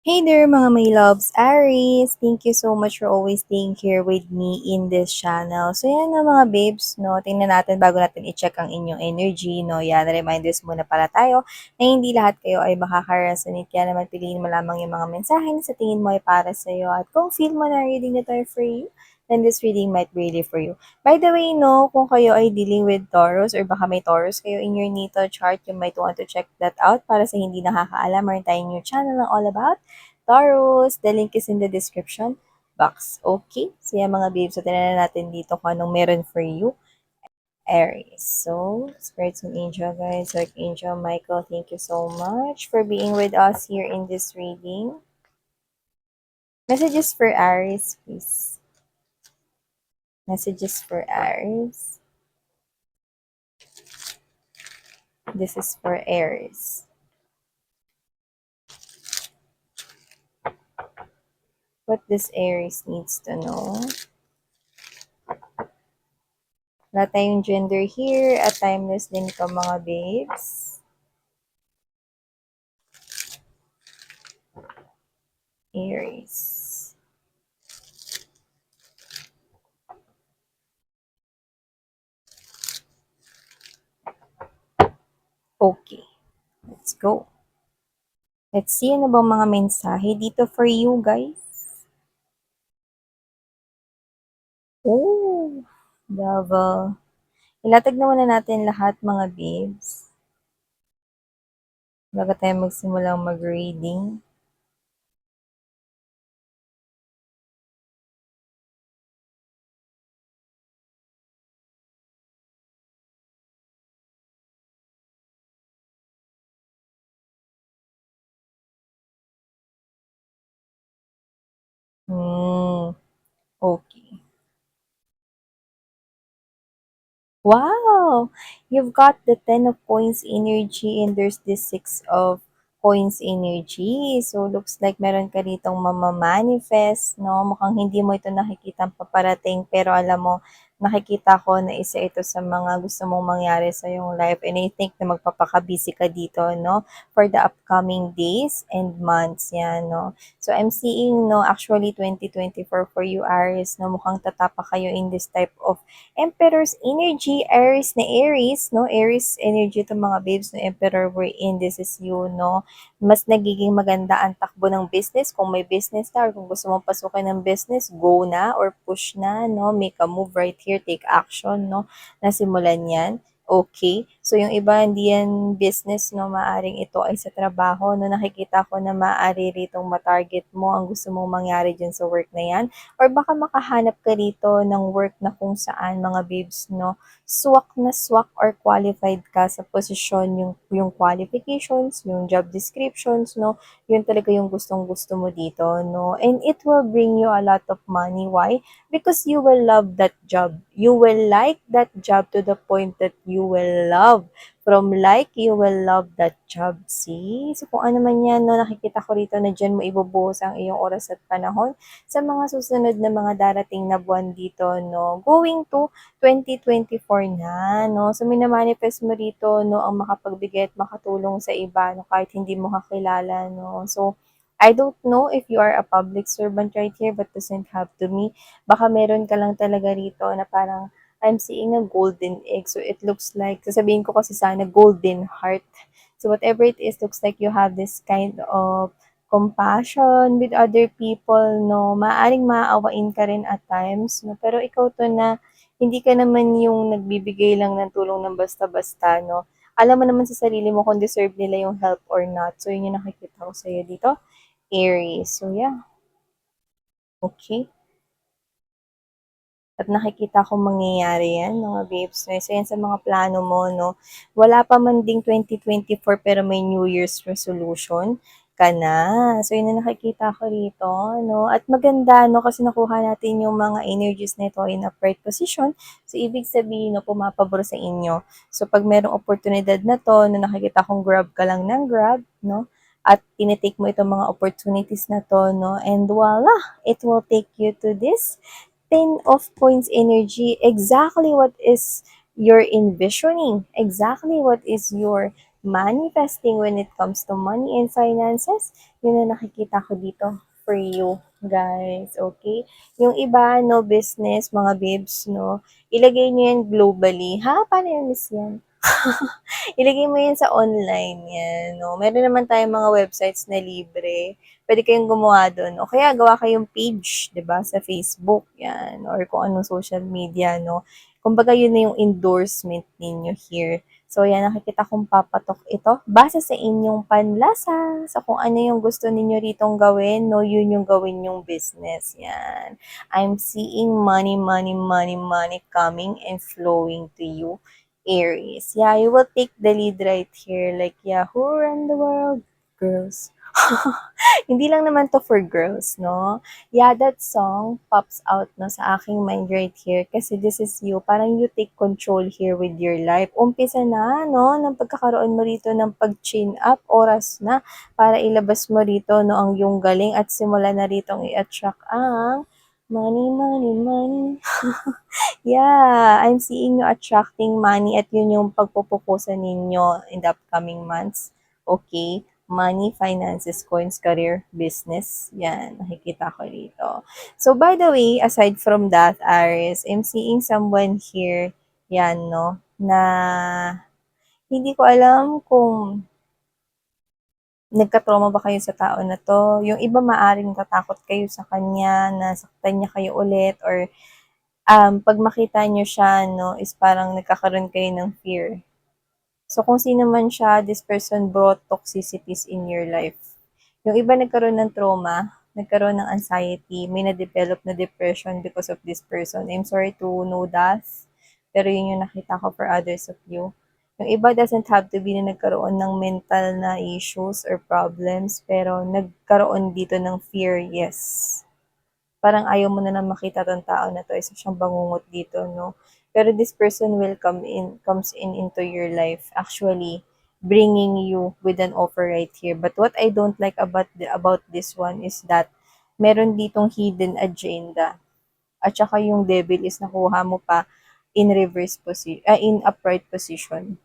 Hey there mga my loves, Aries! Thank you so much for always staying here with me in this channel. So yan na mga babes, no, tingnan natin bago natin i-check ang inyong energy, no, yan, reminders muna pala tayo na hindi lahat kayo ay makaka-resonate, kaya naman piliin mo lamang yung mga mensahe na sa tingin mo ay para sa'yo. At kung feel mo na reading na tayo for you, then this reading might be really for you. By the way, no, kung kayo ay dealing with Taurus or baka may Taurus kayo in your natal chart, you might want to check that out para sa hindi nakakaalam. Meron tayong new channel na all about Taurus. The link is in the description box. Okay? So, yan mga babes. So, tinanan natin dito kung anong meron for you. Aries. So, Spirits and Angel, guys. Archangel Michael, thank you so much for being with us here in this reading. Messages for Aries, please. Messages for Aries. This is for Aries. What this Aries needs to know. Wala tayong gender here at timeless din ito mga babes. Aries. Okay, let's go. Let's see ano bang mga mensahe dito for you guys. Oh, Devil. Ilatag na muna natin lahat mga babes. Bago tayo magsimulang mag-reading. Okay. Wow! You've got the 10 of coins energy and there's this 6 of coins energy. So, looks like meron ka ditong mamamanifest, no? Mukhang hindi mo ito nakikita paparating, pero alam mo, nakikita ko na isa ito sa mga gusto mong mangyari sa iyong life. And I think na magpapaka-busy ka dito, no? For the upcoming days and months, yan, no? So, I'm seeing, no, actually 2024 for you, Aries, no? Mukhang tatapa kayo in this type of Emperor's energy, Aries na Aries, no? Aries energy to mga babes, no? Emperor we're in, this is you, no? Mas nagiging maganda ang takbo ng business. Kung may business ka or kung gusto mong pasukin ng business, go na or push na, no? Make a move right here, take action, no? Nasimulan yan. Okay. So, yung iba, hindi yan business, no? Maaring ito ay sa trabaho, no? Nakikita ko na maaari ritong matarget mo ang gusto mong mangyari dyan sa work na yan. Or baka makahanap ka rito ng work na kung saan mga babes, no, swak na swak or qualified ka sa posisyon, yung qualifications, yung job descriptions, no, yun talaga yung gustong-gusto mo dito, no, and it will bring you a lot of money. Why? Because you will love that job. You will like that job to the point that you will love. From like, you will love that job. See? So, kung ano man yan, no, nakikita ko rito na dyan mo ibubuhos ang iyong oras at panahon sa mga susunod na mga darating na buwan dito, no? Going to 2024 na, no? So, minamanifest mo rito, no, ang makapagbigay at makatulong sa iba, no, kahit hindi mo kakilala, no? So, I don't know if you are a public servant right here, but doesn't have to me. Baka meron ka lang talaga rito na parang I'm seeing a golden egg. So, it looks like, sasabihin ko kasi sana golden heart. So, whatever it is, looks like you have this kind of compassion with other people, no? Maaring maaawain ka rin at times, no? Pero ikaw to na hindi ka naman yung nagbibigay lang ng tulong ng basta-basta, no? Alam mo naman sa sarili mo kung deserve nila yung help or not. So, yun yung nakikita ko sa'yo dito, Aries. So, yeah. Okay. At nakikita ko mangyayari yan, mga babes. So, yan sa mga plano mo, no? Wala pa man ding 2024 pero may New Year's resolution ka na. So, yun na nakikita ko rito, no? At maganda, no? Kasi nakuha natin yung mga energies nito in upright position. So, ibig sabihin, no, pumapabor sa inyo. So, pag merong oportunidad na to, no, nakikita kong grab ka lang ng grab, no? At tinitake mo itong mga opportunities na to, no? And voila, it will take you to this 10 of points energy, exactly what is you're envisioning, exactly what is you're manifesting when it comes to money and finances, yun na nakikita ko dito for you, guys. Okay? Yung iba, no business, mga babes, no? Ilagay nyo yan globally. Ha? Paano yan, miss yan? Ilagay mo yan sa online, yan, no? Meron naman tayong mga websites na libre. Pwede kayong gumawa doon. O kaya gawa kayong page, 'di ba, sa Facebook, yan, or kung anong social media, no? Kumbaga yun na yung endorsement ninyo here. So, yan, nakikita kong papatok ito. Base sa inyong panlasa, sa kung ano yung gusto ninyo ritong gawin, no, yun yung gawin yung business. Yan. I'm seeing money, money, money, money coming and flowing to you. Aries. Yeah, you will take the lead right here. Like, yeah, who run the world? Girls. Hindi lang naman to for girls, no? Yeah, that song pops out no sa aking mind right here kasi this is you. Parang you take control here with your life. Umpisa na, no? Ng pagkakaroon mo rito ng pag-chin up, oras na para ilabas mo rito, no, ang yung galing at simula na rito i-attract ang money, money, money. Yeah, I'm seeing you attracting money at yun yung pagpupukusan ninyo in the upcoming months. Okay? Money, finances, coins, career, business. Yan, nakikita ko dito. So, by the way, aside from that, Aries, I'm seeing someone here, yan, no, na hindi ko alam kung nagka-trauma ba kayo sa tao na to. Yung iba maaring natatakot kayo sa kanya, na saktan niya kayo ulit, or 'pag makita niyo siya 'no, is parang nagkakaroon kayo ng fear. So, kung sino man siya, this person brought toxicities in your life. Yung iba nagkaroon ng trauma, nagkaroon ng anxiety, may na-develop na depression because of this person. I'm sorry to know that, pero yun yung nakita ko for others of you. Yung iba doesn't have to be na nagkaroon ng mental na issues or problems, pero nagkaroon dito ng fear, yes. Parang ayaw mo na lang makita tong tao na 'to, isa siyang bangungot dito 'no. Pero this person will comes in into your life, actually bringing you with an offer right here. But what I don't like about this one is that meron ditong hidden agenda at saka yung devil is nakuha mo pa in in upright position,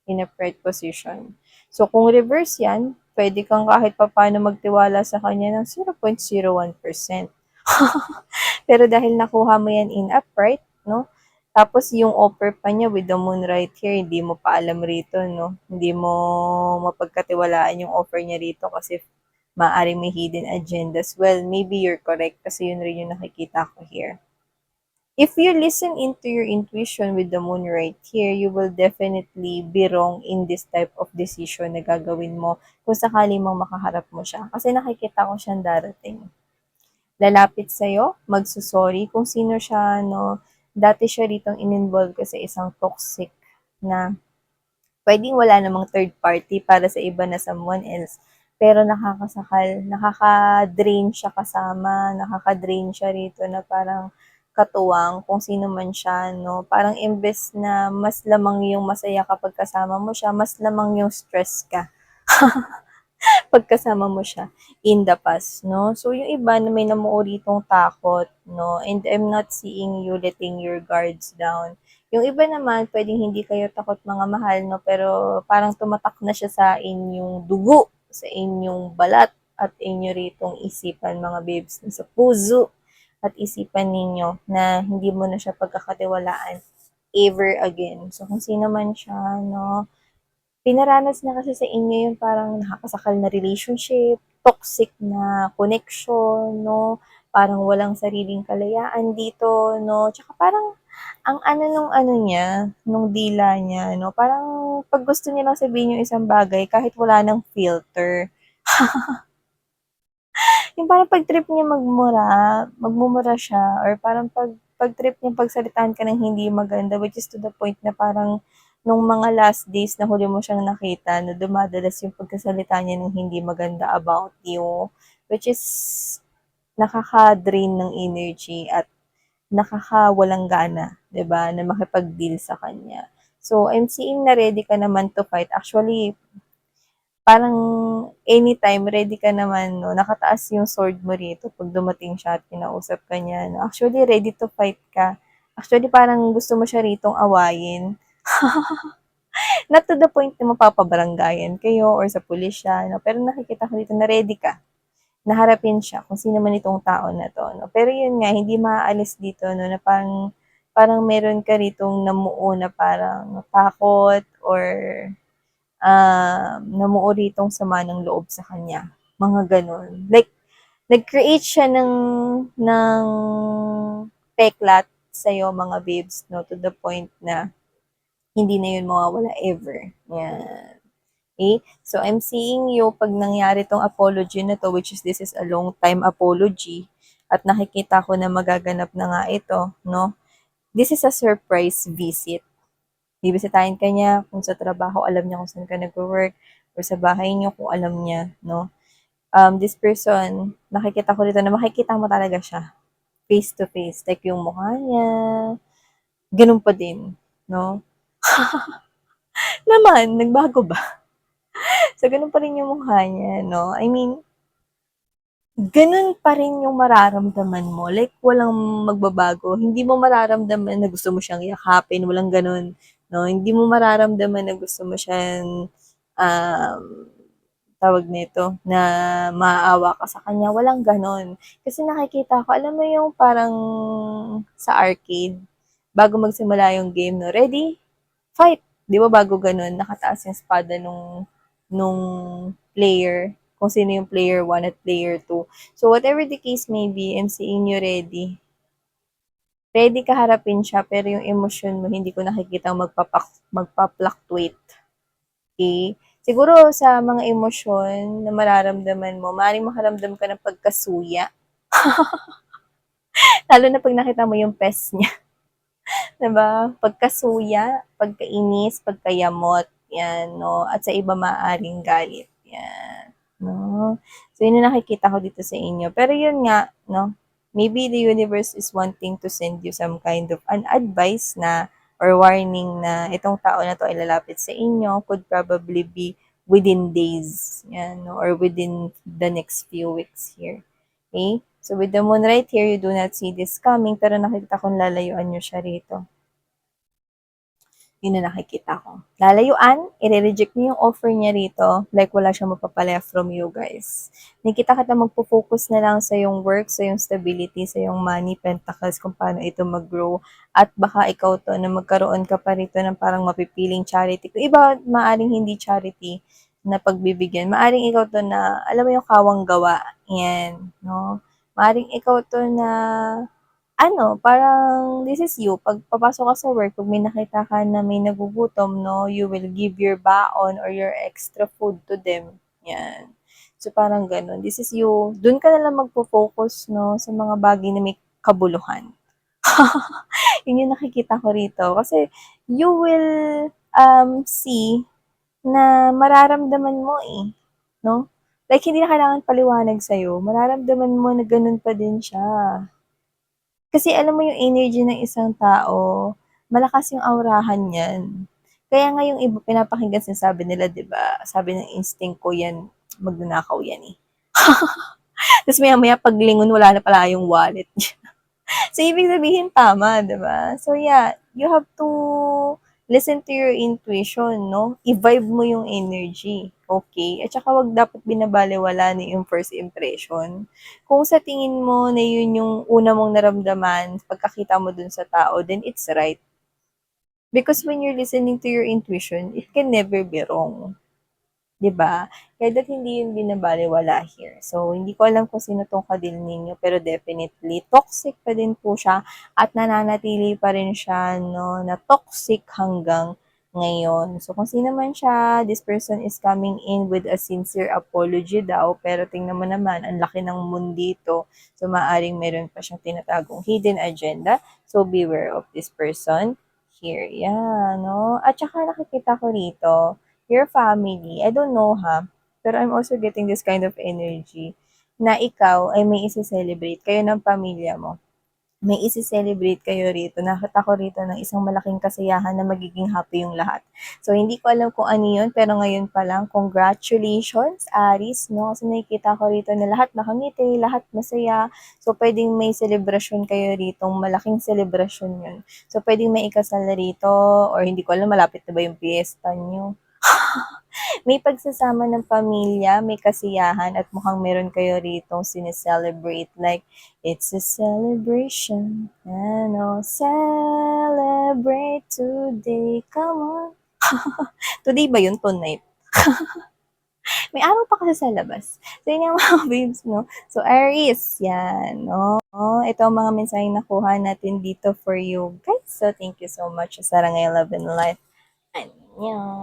in upright position. So kung reverse 'yan, puwede kang kahit papaano magtiwala sa kanya ng 0.01%. Pero dahil nakuha mo yan in upright, no? Tapos yung offer pa niya with the moon right here, hindi mo pa alam rito, no? Hindi mo mapagkatiwalaan yung offer niya rito kasi maaaring may hidden agendas. Well, maybe you're correct kasi yun rin yung nakikita ko here. If you listen into your intuition with the moon right here, you will definitely be wrong in this type of decision na gagawin mo kung sakali mong makaharap mo siya. Kasi nakikita ko siyang darating. Lalapit sa'yo, magsusorry kung sino siya, no. Dati siya ritong in-involve ka sa isang toxic na pwedeng wala namang third party para sa iba na someone else. Pero nakakasakal, nakaka-drain siya kasama, nakaka-drain siya rito na parang katuwang kung sino man siya, no. Parang imbes na mas lamang yung masaya kapag kasama mo siya, mas lamang yung stress ka. Pagkasama mo siya in the past, no? So, yung iba na may namuuritong takot, no? And I'm not seeing you letting your guards down. Yung iba naman, pwedeng hindi kayo takot mga mahal, no? Pero parang tumatak na siya sa inyong dugo, sa inyong balat, at inyo ritong isipan, mga babes, sa puso at isipan ninyo na hindi mo na siya pagkakatiwalaan ever again. So, kung sino man siya, no? Pinaranas niya kasi sa inyo yung parang nakakasakal na relationship, toxic na connection, no? Parang walang sariling kalayaan dito, no? Tsaka parang ang ano nung ano niya, nung dila niya, no? Parang pag gusto niya lang sabihin yung isang bagay kahit wala ng filter. Yung parang pag trip niya magmumura siya or parang pag trip niya pagsalitaan ka ng hindi maganda, which is to the point na parang nung mga last days na huli mo siyang nakita na dumadalas yung pagkasalita niya ng hindi maganda about you, which is nakaka-drain ng energy at nakakawalang gana, 'di ba, na makipag-deal sa kanya. So, I'm seeing na ready ka naman to fight. Actually, parang anytime ready ka naman 'no, nakataas yung sword mo rito 'pag dumating siya at kinausap ka niya 'no. Actually, ready to fight ka. Actually, parang gusto mo siya ritong awayin. Not to the point na mapapabaranggayan kayo or sa pulisya, no? Pero nakikita ko dito na ready ka na harapin siya kung sino man itong tao na 'to, 'no. Pero yun nga, hindi maaalis dito 'no, na parang parang meron ka ritong namuo na parang takot or, namuo ritong sama ng loob sa kanya, mga gano'n. Like, nag-create siya ng peklat sa'yo mga babes 'no, to the point na hindi na yun mawawala ever, yan. Okay? So, I'm seeing you pag nangyari 'tong apology na 'to, which is this is a long time apology at nakikita ko na magaganap na nga ito 'no. This is a surprise visit. Bibisitahin ka niya kung sa trabaho, alam niya kung saan ka nagwo-work or sa bahay niyo kung alam niya 'no. This person, nakikita ko dito na makikita mo talaga siya face to face, like yung mukha niya, gano'n pa din 'no. Naman, nagbago ba? So, gano'n pa rin yung mukha niya 'no. I mean, gano'n pa rin yung mararamdaman mo, like walang magbabago. Hindi mo mararamdaman na gusto mo siyang yakapin, walang gano'n 'no. Hindi mo mararamdaman na gusto mo siyang, um, tawag nito, na maaawa ka sa kanya, walang gano'n. Kasi nakikita ko, alam mo yung parang sa arcade, bago magsimula yung game 'no, "Ready? Fight!" 'Di ba bago gano'n nakataas yung espada nung player, kung sino yung player 1 at player 2. So whatever the case may be, I'm seeing you ready. Ready ka harapin siya pero yung emosyon mo hindi ko nakikitang magpa-fluctuate, okey? Siguro sa mga emosyon na mararamdaman mo, maaaring makaramdam ka ng pagkasuya, lalo na 'pag nakita mo yung pes niya. 'Di ba? Pagkasuya, pagkainis, pagkayamot, 'yan 'no, at sa iba maaaring galit, 'yan, 'no. So, 'yun ang nakikita ko dito sa inyo. Pero 'yun nga 'no, maybe the universe is wanting to send you some kind of an advice na or warning na itong tao na 'to ay lalapit sa inyo, could probably be within days, 'yan 'no, or within the next few weeks here. Okay? So, with the moon right here, you do not see this coming, pero nakita kong lalayuan niyo siya rito. Yun ang nakikita ko. Lalayuan, i-reject niyo yung offer niya rito, like wala siyang mapapalaya from you guys. Nakita kita magpo-focus na lang sa yung work, sa yung stability, sa yung money, pentacles, kung paano ito mag-grow. At baka ikaw to na magkaroon ka pa rito ng parang mapipiling charity. Kung iba, maaring hindi charity na pagbibigyan. Maaring ikaw to na, alam mo yung kawang gawa. Yan, no? Maaring ikaw to na ano, parang this is you. Pag papasok ka sa work, pag may nakita ka na may nagugutom, no, you will give your baon or your extra food to them. Yan. So, parang ganun. This is you. Doon ka na lang magpo-focus, no, sa mga bagay na may kabuluhan. Yun yung nakikita ko rito. Kasi, you will see na mararamdaman mo eh. No? Like, hindi na kailangan paliwanag sa'yo. Mararamdaman mo na ganun pa din siya. Kasi alam mo yung energy ng isang tao, malakas yung aurahan niyan. Kaya nga yung iba pinapakinggan sinasabi nila, 'di ba? Sabi ng instinct ko yan, magnanakaw yan eh. Tapos maya-maya paglingon wala na pala yung wallet niya. So, ibig sabihin tama, 'di ba? So, yeah, you have to listen to your intuition, no? I-vibe mo yung energy, okay? At saka wag dapat binabalewala na yung first impression. Kung sa tingin mo na yun yung una mong naramdaman pagkakita mo dun sa tao, then it's right. Because when you're listening to your intuition, it can never be wrong. 'Di ba? Kaya that hindi yun binabalewala here. So, hindi ko alam kung sino 'tong kadil ninyo, pero definitely toxic pa din po siya at nananatili pa rin siya 'no, na toxic hanggang ngayon. So, kung sino man siya, this person is coming in with a sincere apology daw, pero tingnan mo naman, ang laki ng moon dito. So, maaaring meron pa siyang tinatagong hidden agenda. So, beware of this person here. Yeah, no? At saka nakikita ko rito, your family, I don't know ha, pero I'm also getting this kind of energy na ikaw ay may isi-celebrate kayo ng pamilya mo. may isi-celebrate kayo rito. Nakita ko rito ng isang malaking kasiyahan na magiging happy yung lahat. So, hindi ko alam kung ano yun, pero ngayon pa lang, congratulations, Aris, no? Kasi nakikita ko rito na lahat nakangiti, lahat masaya. So, pwedeng may celebration kayo rito, malaking celebration yun. So, pwedeng may ikasal na rito, or hindi ko alam, malapit na ba yung fiesta nyo? May pagsasama ng pamilya, may kasiyahan, at mukhang meron kayo rito sineselebrate. Like, it's a celebration. Ano, celebrate today. Come on. Today ba yun? Tonight. May araw pa kasi sa labas. So, yun yung mga babes, no? So, Aries, yan, no? Ito ang mga mensaheng nakuha natin dito for you, guys. So, thank you so much sa Sarangay Love and Life. Annyeong!